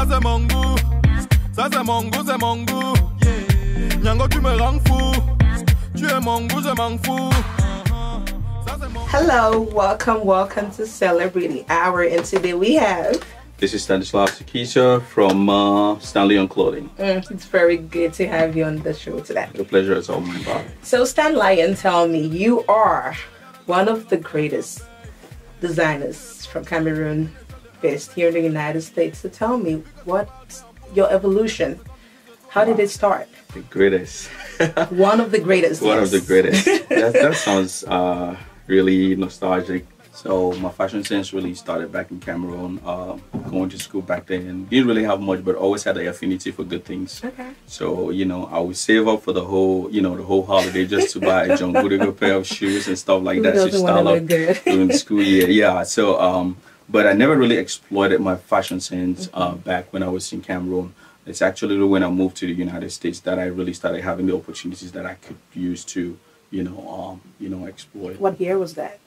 Ça c'est mon goût. Ça c'est mon goût, c'est mon goût. Nyango, tu me rends fou. Tu es mon goût, je m'en fous. Hello, welcome to Celebrity Hour, and today we have... This is Stanislav from Stanlion Clothing. It's very good to have you on the show today. The pleasure is all mine. So Stanlion, tell me, you are one of the greatest designers from Cameroon based here in the United States. So tell me, what's your evolution? How did it start? The greatest. One of the greatest. One yes. of the greatest. That sounds really nostalgic. So my fashion sense really started back in Cameroon, going to school back then. Didn't really have much, but always had the affinity for good things. Okay. So, you know, I would save up for the whole holiday just to buy a John Goodego pair of shoes and stuff like that to style up during the school year. Yeah, so, but I never really exploited my fashion sense back when I was in Cameroon. It's actually when I moved to the United States that I really started having the opportunities that I could use to, exploit. What year was that?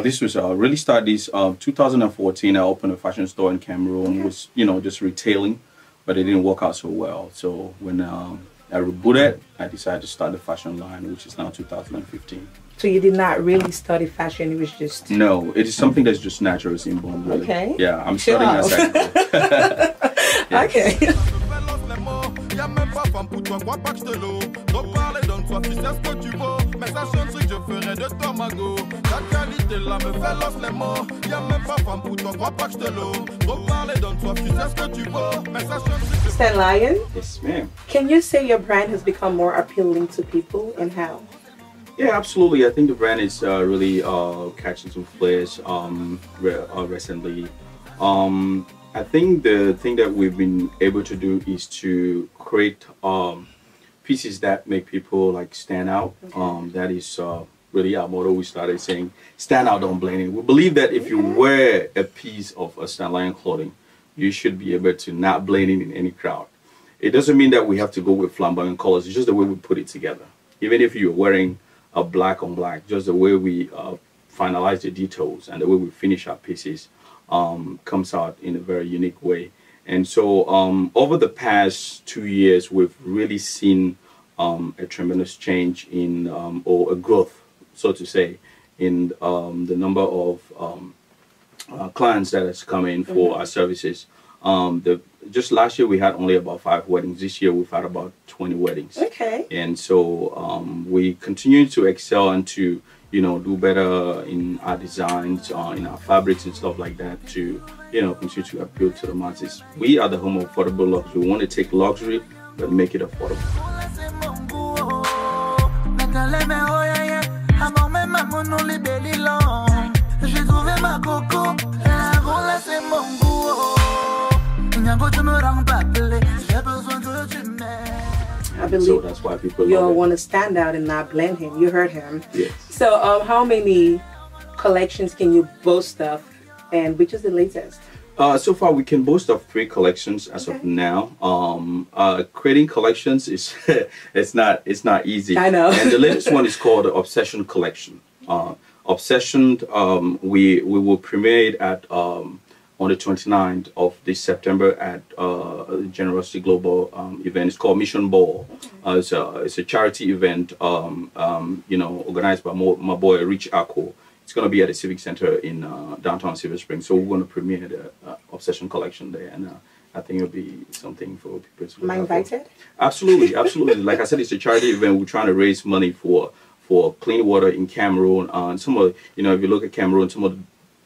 This was really started this 2014. I opened a fashion store in Cameroon. It was just retailing, but it didn't work out so well. So when I rebooted, I decided to start the fashion line, which is now 2015. So you did not really study fashion, it was just... No, it is something that's just natural, it's inborn, really. Okay. Yeah, I'm studying as I go. Yeah. Okay. Y'a même pas femme pour toi, crois pas que je te loue. Trop parler, donne-toi, tu sais ce que tu vaux. Mais sache un truc, je ferai de toi ma go. Ta qualité là me fait l'os les mots. Y'a même pas femme pour toi, crois pas que je te loue. Trop parler, donne-toi, tu sais ce que tu vaux. Mais sache un truc. Stanlion? Yes, ma'am. Can you say your brand has become more appealing to people, and how? Yeah, absolutely. I think the brand is really catching some flares recently. I think the thing that we've been able to do is to create pieces that make people like stand out. Okay. That is really our motto. We started saying, stand out, don't blend in. We believe that if you wear a piece of a Stanlion clothing, you should be able to not blend in any crowd. It doesn't mean that we have to go with flamboyant colors. It's just the way we put it together. Even if you're wearing a black on black, just the way we finalize the details and the way we finish our pieces comes out in a very unique way. And so over the past 2 years, we've really seen a tremendous change in, or a growth, so to say, in the number of clients that has come in for our services. Just last year we had only about 5 weddings. This year we've had about 20 weddings. Okay. And so we continue to excel and to do better in our designs, in our fabrics and stuff like that to continue to appeal to the masses. We are the home of affordable luxury. We want to take luxury but make it affordable. I believe so that's why people you want to stand out and not blend him. You heard him. Yes. So how many collections can you boast of, and which is the latest? So far we can boast of 3 collections as of now. Creating collections is it's not easy. I know. And the latest one is called the Obsession Collection. Obsession, we will premiere it at on the 29th of this September at Generosity Global event. It's called Mission Ball. It's a charity event, organized by my boy Rich Ako. It's going to be at the Civic Center in downtown Silver Spring. So we're going to premiere the Obsession Collection there, and I think it'll be something for people to look Am I invited? Absolutely, absolutely. Like I said, it's a charity event. We're trying to raise money for clean water in Cameroon. Some of if you look at Cameroon, some of the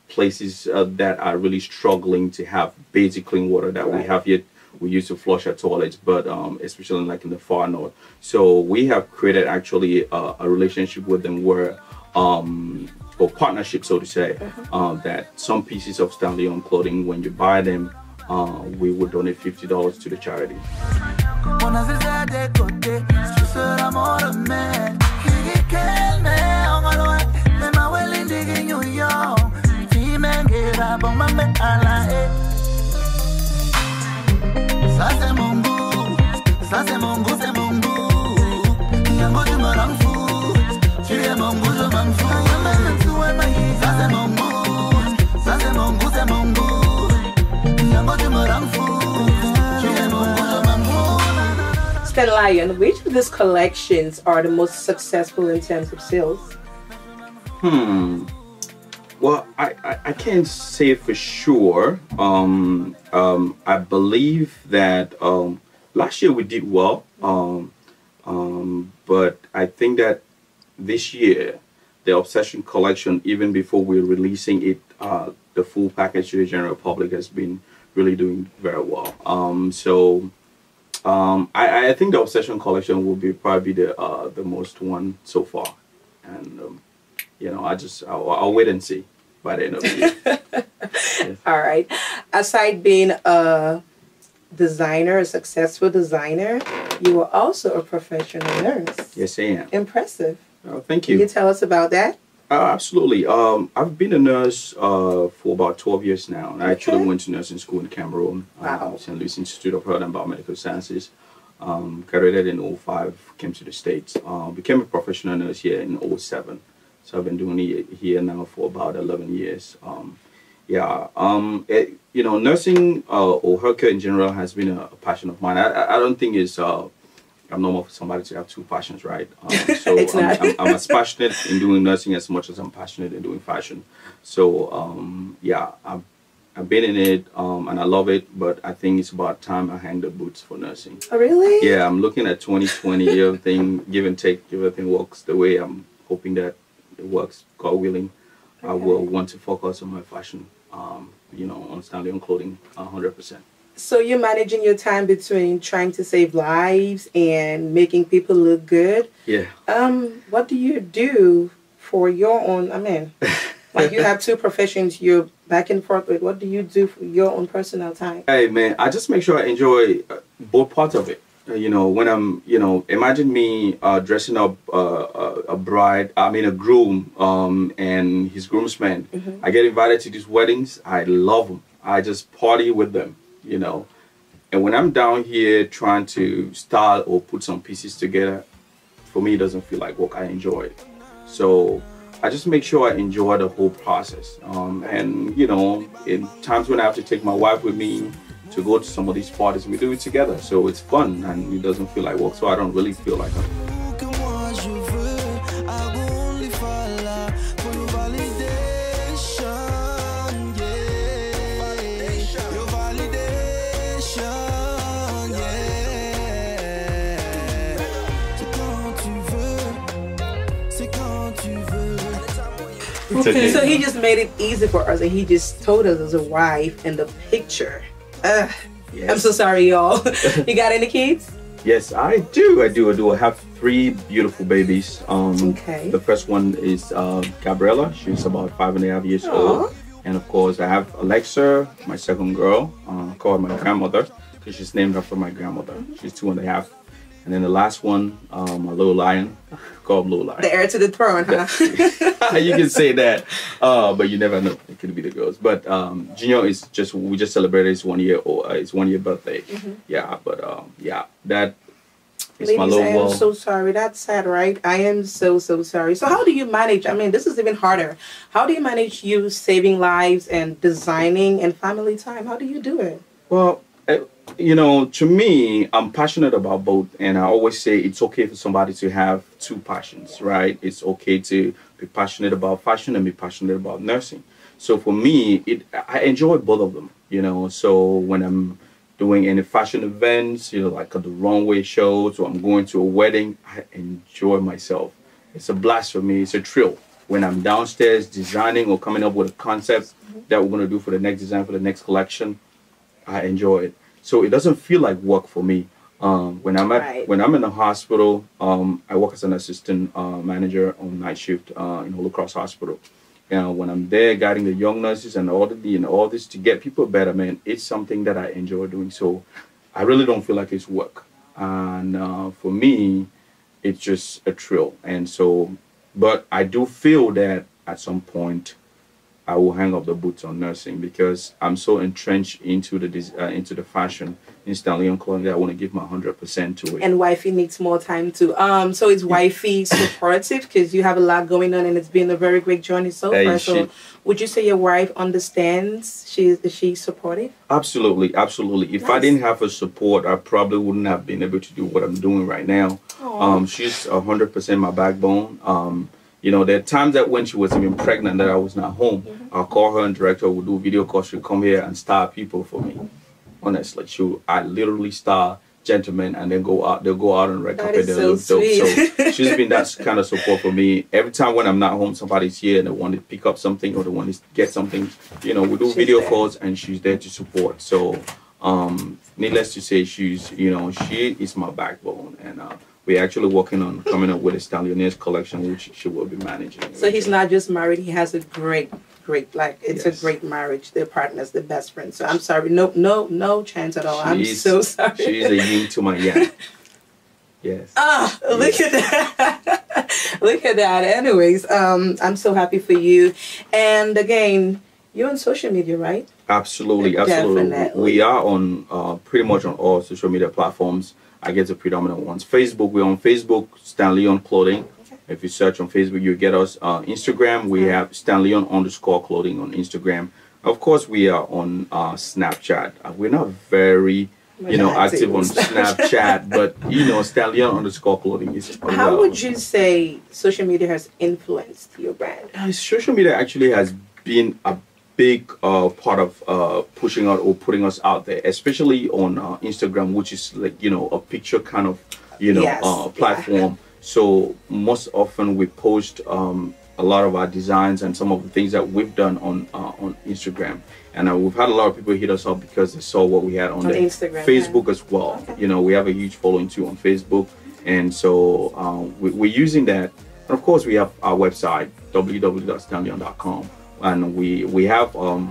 places that are really struggling to have basic clean water that we have yet. We used to flush our toilets, but especially like in the far north. So we have created actually a relationship with them where, or partnership, so to say, that some pieces of Stanlion clothing, when you buy them, we would donate $50 to the charity. Ça c'est mon goût, ça c'est mon goût, c'est mon goût. Yango tu me rends fou, tu es mon goût, je m'en fous. Ça c'est mon goût, ça c'est mon goût, c'est mon goût. Yango tu me rends fou. Stanlion, which of these collections are the most successful in terms of sales? Well, I can't say for sure. I believe that last year we did well, but I think that this year the Obsession collection, even before we're releasing it, the full package to the general public, has been really doing very well. I think the Obsession collection will be probably the most one so far, and you know, I'll wait and see by the end of the year. Yes. All right. Aside being a designer, a successful designer, you are also a professional nurse. Yes, I am. Impressive. Oh, thank Can you. you tell us about that? Absolutely. I've been a nurse for about 12 years now. And I actually went to nursing school in Cameroon. Wow. St. Louis Institute of Health and Biomedical Sciences. Graduated in 2005, came to the States. Became a professional nurse here in 2007. So I've been doing it here now for about 11 years. You know, nursing or healthcare in general has been a passion of mine. I don't think it's abnormal for somebody to have two passions, right? So It's not. I'm as passionate in doing nursing as much as I'm passionate in doing fashion. So I've been in it and I love it, but I think it's about time I hang the boots for nursing. Oh, really? Yeah, I'm looking at 2020, everything, give and take, everything works the way I'm hoping that it works, God willing. I will want to focus on my fashion, you know, on Stanlion clothing 100%. So you're managing your time between trying to save lives and making people look good. Yeah. What do you do for your own, like you have two professions you're back and forth with. What do you do for your own personal time? Hey, man, I just make sure I enjoy both parts of it. You know, when I'm, you know, imagine me dressing up a groom and his groomsmen. I get invited to these weddings. I love them. I just party with them, you know. And when I'm down here trying to style or put some pieces together, for me, it doesn't feel like work. I enjoy it. So I just make sure I enjoy the whole process. And, you know, in times when I have to take my wife with me to go to some of these parties, we do it together. So it's fun and it doesn't feel like work. So I don't really feel like it. Okay. So he just made it easy for us and he just told us as a wife in the picture. Yes. I'm so sorry, y'all. You got any kids? Yes, I do. I have 3 beautiful babies. Okay. The first one is Gabriella. She's about 5.5 years old. And of course, I have Alexa, my second girl, called my grandmother, because she's named after my grandmother. She's 2.5. And then the last one, my little lion, called Little Lion. The heir to the throne, huh? You can say that, but you never know. It could be the girls. But Junior is we just celebrated his 1 year old, his 1 year birthday. Yeah, but that is Ladies, my little I am world. so sorry. That's sad, right? I am so sorry. So how do you manage? This is even harder. How do you manage you saving lives and designing and family time? How do you do it? Well, you know, to me, I'm passionate about both, and I always say it's okay for somebody to have 2 passions, right? It's okay to be passionate about fashion and be passionate about nursing. So for me, I enjoy both of them, you know. So when I'm doing any fashion events, you know, like at the runway shows, or I'm going to a wedding, I enjoy myself. It's a blast for me. It's a thrill. When I'm downstairs designing or coming up with a concept that we're going to do for the next design, for the next collection, I enjoy it. So it doesn't feel like work for me. When I'm in the hospital, I work as an assistant manager on night shift in Holy Cross Hospital. When I'm there guiding the young nurses and all this to get people better, man, it's something that I enjoy doing. So I really don't feel like it's work. And for me, it's just a thrill. And so, but I do feel that at some point, I will hang up the boots on nursing because I'm so entrenched into the fashion in Stanlion clothing that I want to give my 100% to it. And wifey needs more time too. So is wifey supportive because you have a lot going on and it's been a very great journey so far. So would you say your wife understands? Is she supportive? Absolutely, absolutely. If I didn't have her support, I probably wouldn't have been able to do what I'm doing right now. She's 100% my backbone. You know, there are times that when she was even pregnant that I was not home, I'll call her and direct her, we'll do video calls, she'll come here and star people for me. Honestly, I literally star gentlemen and then they'll go out and red carpet. So sweet. So she's been that kind of support for me. Every time when I'm not home, somebody's here and they want to pick up something or they want to get something, you know, we do video calls and she's there to support. So needless to say, she is my backbone, and we're actually working on coming up with a Stanlion collection, which she will be managing. So he's not just married; he has a great, like it's a great marriage. They're partners, they're best friends. So I'm sorry, no chance at all. I'm so sorry. She's a yin to my yang. Yes. Look at that! Look at that. Anyways, I'm so happy for you. And again, you're on social media, right? Absolutely. Definitely. We are on pretty much on all social media platforms. I guess the predominant ones. Facebook, we're on Facebook, Stanlion Clothing. If you search on Facebook, you get us. Instagram, we have Stanlion_clothing on Instagram. Of course, we are on Snapchat. We're not very, active on Snapchat, but Stanlion_clothing is. How would you say social media has influenced your brand? Social media actually has been a big part of pushing out or putting us out there, especially on Instagram, which is like a picture kind of platform. So most often we post a lot of our designs and some of the things that we've done on Instagram, and we've had a lot of people hit us up because they saw what we had on Instagram, Facebook as well. We have a huge following too on Facebook, and so we're using that. And of course, we have our website www.stanlion.com. And we have our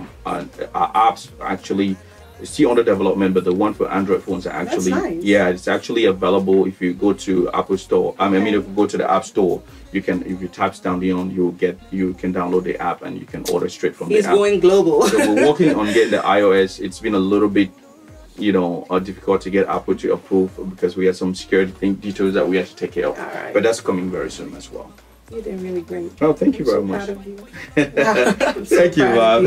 apps actually still under development, but the one for Android phones are actually it's actually available. If you go to Apple Store, if you go to the App Store, if you type Stanlion, you can download the app and you can order straight from the app. He's going global. So we're working on getting the iOS. It's been a little bit difficult to get Apple to approve because we have some security details that we have to take care of. But that's coming very soon as well. You did really great. Oh, thank you very much. Proud of you. Thank you, Bob.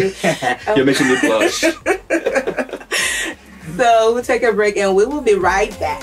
You're making me blush. So we'll take a break and we will be right back.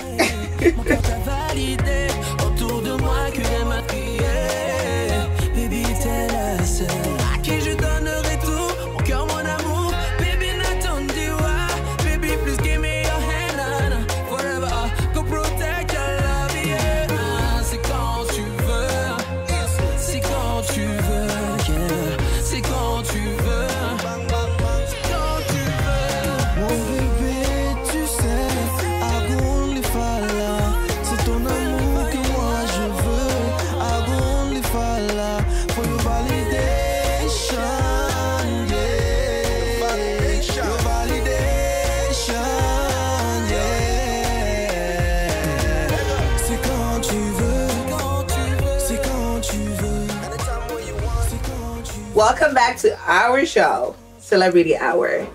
Welcome back to our show, Celebrity Hour.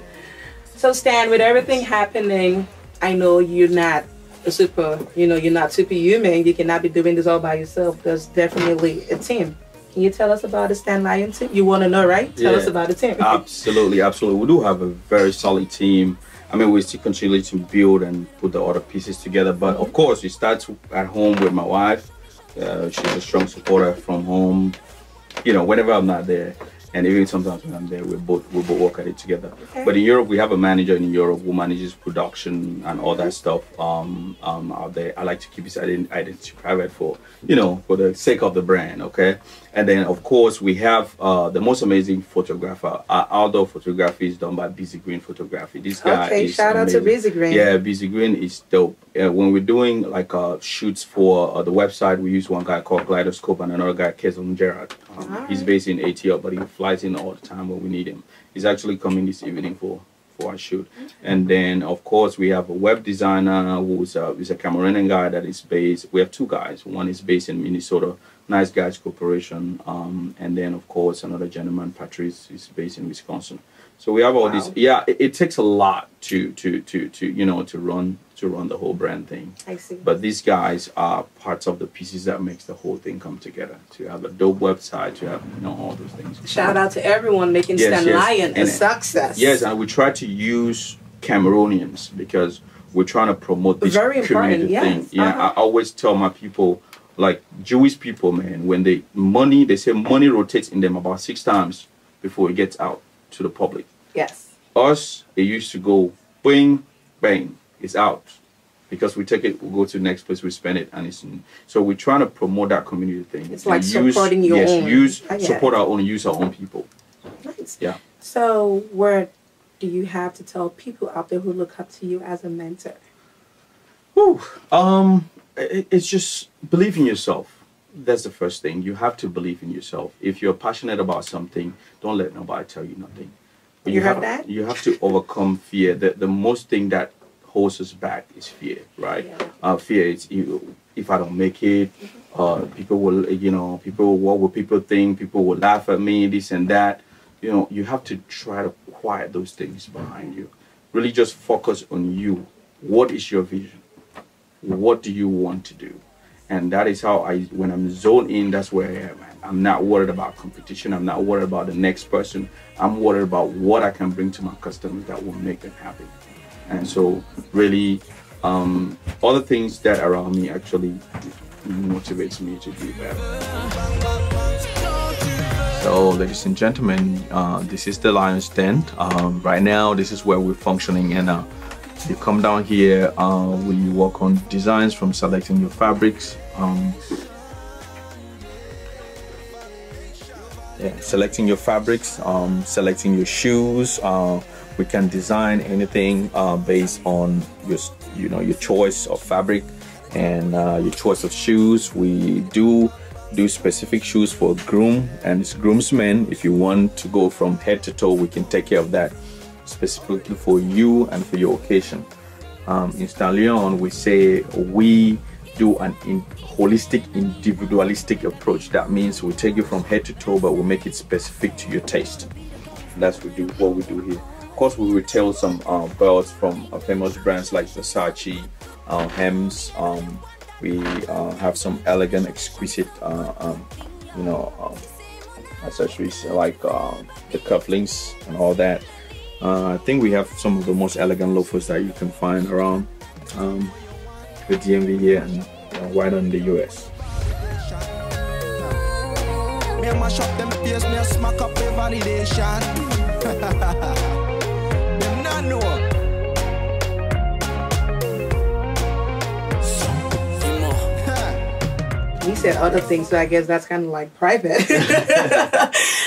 So Stan, with everything happening, I know you're not you're not superhuman. You cannot be doing this all by yourself. There's definitely a team. Can you tell us about the Stanlion team? You want to know, right? Tell us about the team. Absolutely. We do have a very solid team. I mean, we still continue to build and put the other pieces together. But of course, it starts at home with my wife. She's a strong supporter from home. Whenever I'm not there, and even sometimes when I'm there, we both work at it together. Okay. But in Europe, we have a manager in Europe who manages production and all that stuff out there. I like to keep his identity private for the sake of the brand, okay? And then, of course, we have the most amazing photographer. Outdoor photography is done by Busy Green Photography. This guy is shout amazing. Out to Busy Green. Yeah, Busy Green is dope. When we're doing like shoots for the website, we use one guy called Kaleidoscope and another guy, Kezon Gerard. He's based in ATL, but he flies in all the time when we need him. He's actually coming this evening for our shoot. And then, of course, we have a web designer who's a Cameroonian guy that is based. We have two guys. One is based in Minnesota, Nice Guys Corporation, and then of course another gentleman, Patrice, is based in Wisconsin. So we have all these. Yeah, it takes a lot to run the whole brand thing. I see. But these guys are parts of the pieces that makes the whole thing come together. To have a dope website, to have all those things. Shout out to everyone making Stanlion a success. Yes, and we try to use Cameroonians because we're trying to promote this community thing. Yeah, I always tell my people, like Jewish people, man, when they say money rotates in them about 6 times before it gets out to the public. Yes. Us, it used to go bang, bang, it's out. Because we take it, we go to the next place, we spend it, and so we're trying to promote that community thing. It's like supporting your own. Support our own, use our own people. Nice. Yeah. So where do you have to tell people out there who look up to you as a mentor? Whew. It's just believe in yourself. That's the first thing. You have to believe in yourself. If you're passionate about something, don't let nobody tell you nothing. But you heard that? You have to overcome fear. The most thing that holds us back is fear, right? Yeah. Fear is if I don't make it, people will, what will people think? People will laugh at me, this and that. You have to try to quiet those things behind you. Really just focus on you. What is your vision? What do you want to do? And that is how when I'm zoned in, that's where I am. I'm not worried about competition. I'm not worried about the next person. I'm worried about what I can bring to my customers that will make them happy. And so really, other things that are around me actually motivates me to do better. So, ladies and gentlemen, this is the Lion's Den. Right now, this is where we're functioning, and you come down here, we work on designs from selecting your fabrics, selecting your fabrics, selecting your shoes. We can design anything based on your choice of fabric and your choice of shoes. We do specific shoes for groom and it's groomsmen. If you want to go from head to toe, we can take care of that specifically for you and for your occasion. In Stanlion, we say we do an holistic, individualistic approach. That means we take you from head to toe, but we make it specific to your taste. That's what we do here. Of course, we retail some belts from famous brands like Versace, Hems. We have some elegant, exquisite, accessories like the cufflinks and all that. I think we have some of the most elegant loafers that you can find around the DMV here and right on the US. Me and my shop them face, me a smack up the validation. Them not know. You said other things, so I guess that's kind of like private.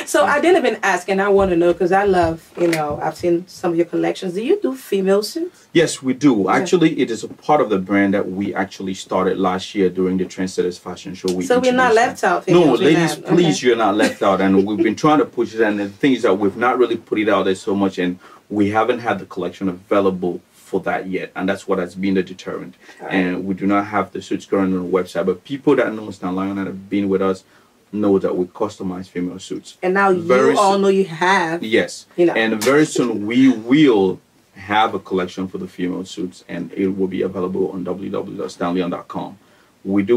So I didn't even ask, and I want to know because I love, I've seen some of your collections. Do you do female suits? Yes, we do. Yeah. Actually, it is a part of the brand that we actually started last year during the Trendsetters Fashion Show. So we're not left out. No, ladies, please, you're not left out. And we've been trying to push it. And the thing is that we've not really put it out there so much, and we haven't had the collection available for that yet, and that's what has been the deterrent. Right. And we do not have the suits currently on the website, but people that know Stanlion and have been with us know that we customize female suits. And now you all know you have. Yes. And very soon we will have a collection for the female suits, and it will be available on www.stanlion.com. We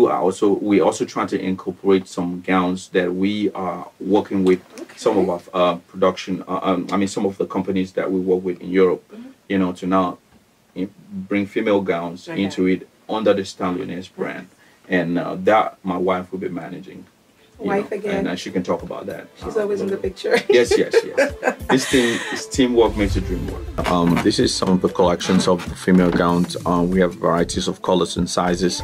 also try to incorporate some gowns that we are working with some of our production. Some of the companies that we work with in Europe. To now bring female gowns into it under the Stanlion brand, and that my wife will be managing. Wife again, and she can talk about that. She's always in the picture. Yes. This teamwork makes the dream work. This is some of the collections of the female gowns. We have varieties of colors and sizes.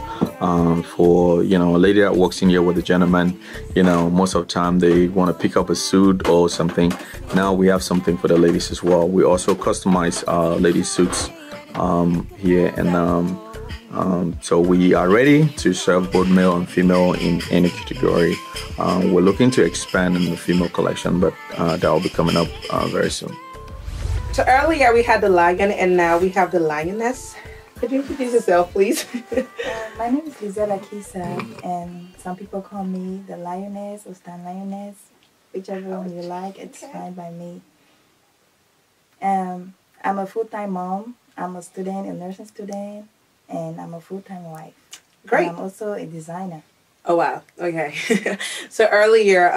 For a lady that walks in here with a gentleman, most of the time they want to pick up a suit or something. Now we have something for the ladies as well. We also customize ladies suits here, and so we are ready to serve both male and female in any category. We're looking to expand in the female collection, but that will be coming up very soon. So earlier we had the lion, and now we have the lioness. Could you introduce yourself, please? My name is Lizella Kisa, and some people call me the Lioness or Stanlioness, whichever one you like. It's fine by me. I'm a full-time mom. I'm a student, a nursing student, and I'm a full-time wife. Great. And I'm also a designer. Oh, wow. Okay. So earlier,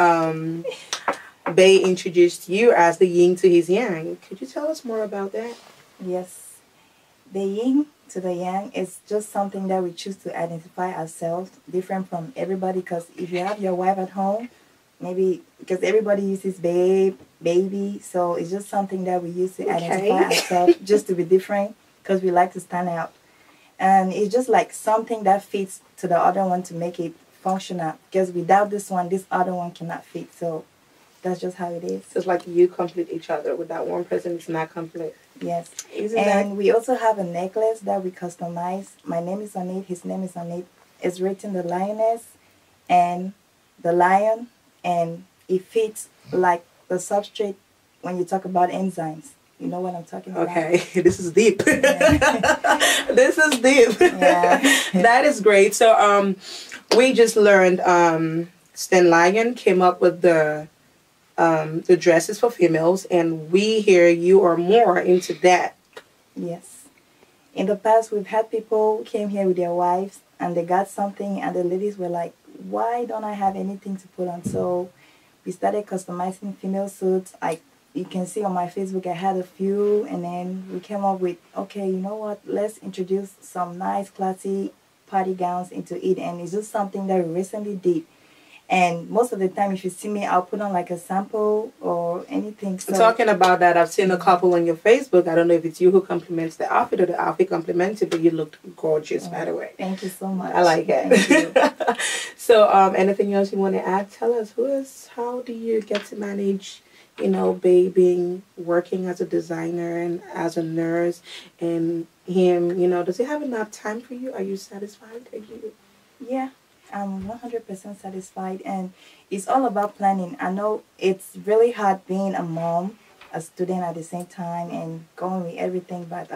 Bay introduced you as the yin to his yang. Could you tell us more about that? Yes. The yin to the yang is just something that we choose to identify ourselves different from everybody, because if you have your wife at home, maybe because everybody uses baby, so it's just something that we use to identify ourselves just to be different, because we like to stand out. And it's just like something that fits to the other one to make it functional, because without this one, this other one cannot fit. So that's just how it is. So it's like you complete each other. Without one person, it's not complete. Yes. And we also have a necklace that we customize. My name is on it. His name is on it. It's written the lioness and the lion, and it fits like the substrate when you talk about enzymes. You know what I'm talking about? Okay, this is deep. Yeah. This is deep. Yeah. That is great. So we just learned Stanlion came up with the dresses for females, and we hear you are more into that. Yes. In the past, we've had people came here with their wives, and they got something, and the ladies were like, why don't I have anything to put on? So we started customizing female suits. Like you can see on my Facebook, I had a few, and then we came up with, okay, you know what, let's introduce some nice classy party gowns into it. And it's just something that we recently did. And most of the time, if you see me, I'll put on like a sample or anything. So, talking about that, I've seen a couple on your Facebook. I don't know if it's you who compliments the outfit or the outfit compliments it, but you looked gorgeous, by the way. Thank you so much. I like it. So anything else you want to add? Tell us, how do you get to manage, being working as a designer and as a nurse, and him, does he have enough time for you? Are you satisfied? Yeah. I'm 100% satisfied, and it's all about planning. I know it's really hard being a mom, a student at the same time, and going with everything, but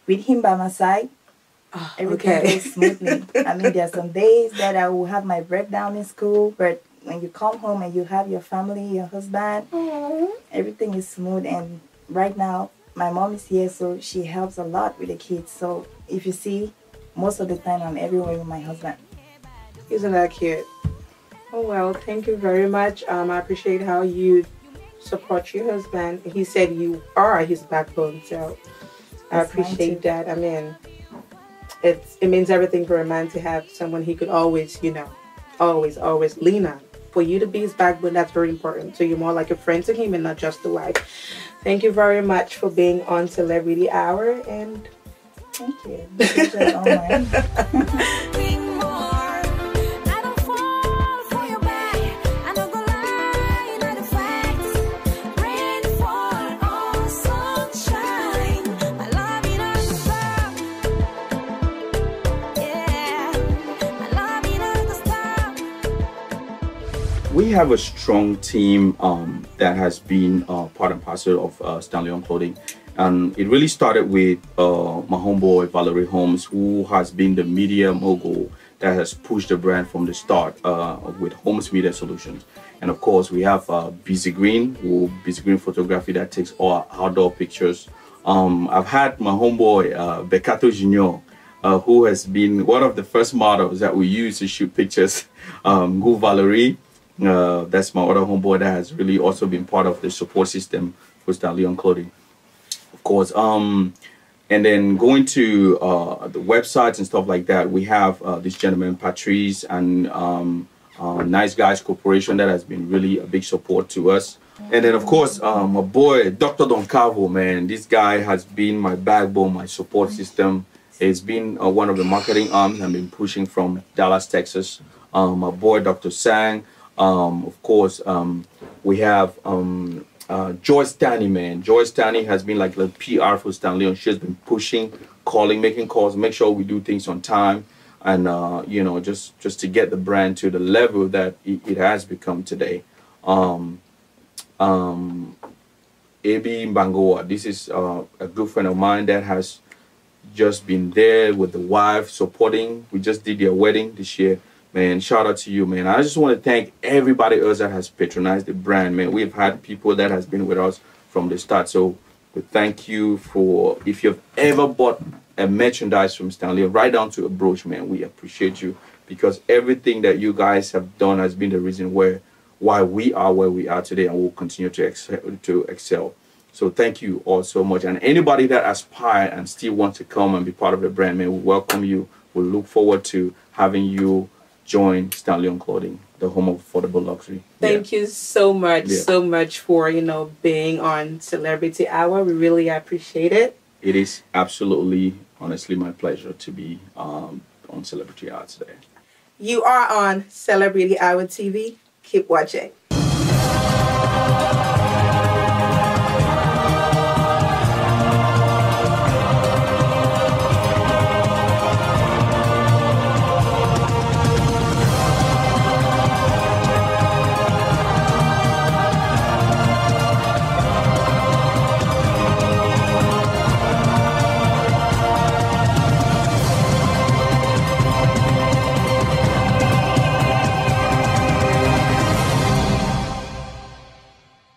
with him by my side, everything goes smoothly. I mean, there are some days that I will have my breakdown in school, but when you come home and you have your family, your husband, everything is smooth. And right now, my mom is here, so she helps a lot with the kids. So if you see, most of the time I'm everywhere with my husband. Isn't that cute? Oh, well, thank you very much. I appreciate how you support your husband. He said you are his backbone, so I appreciate that. I mean, it means everything for a man to have someone he could always, always lean on. For you to be his backbone, that's very important. So you're more like a friend to him and not just a wife. Thank you very much for being on Celebrity Hour, and thank you. This is all mine. We have a strong team that has been part and parcel of Stanlion Clothing, and it really started with my homeboy Valerie Holmes, who has been the media mogul that has pushed the brand from the start with Holmes Media Solutions. And of course, we have Busy Green Photography that takes all outdoor pictures. I've had my homeboy Beccato Junior, who has been one of the first models that we use to shoot pictures. Go Valerie. That's my other homeboy that has really also been part of the support system for Stanlion Clothing. Of course, and then going to the websites and stuff like that, we have this gentleman, Patrice, and Nice Guys Corporation that has been really a big support to us. And then, of course, my boy, Dr. Don Cavo, man, this guy has been my backbone, my support system. It's been one of the marketing arms I've been pushing from Dallas, Texas. My boy, Dr. Sang. Of course, we have Joy Stanley, man. Joy Stanley has been like the PR for Stanley. She's been pushing, calling, making calls, make sure we do things on time, and just to get the brand to the level that it has become today. AB Bangoa, this is a good friend of mine that has just been there with the wife, supporting. We just did their wedding this year. Man, shout out to you, man. I just want to thank everybody else that has patronized the brand, man. We've had people that has been with us from the start. So we thank you for, if you've ever bought a merchandise from Stanlion, right down to a brooch, man, we appreciate you, because everything that you guys have done has been the reason why we are where we are today, and we'll continue to excel. So thank you all so much. And anybody that aspire and still want to come and be part of the brand, man, we welcome you. We look forward to having you join Stanlion Clothing, the home of affordable luxury. Thank you so much for, being on Celebrity Hour. We really appreciate it. It is absolutely, honestly, my pleasure to be on Celebrity Hour today. You are on Celebrity Hour TV. Keep watching.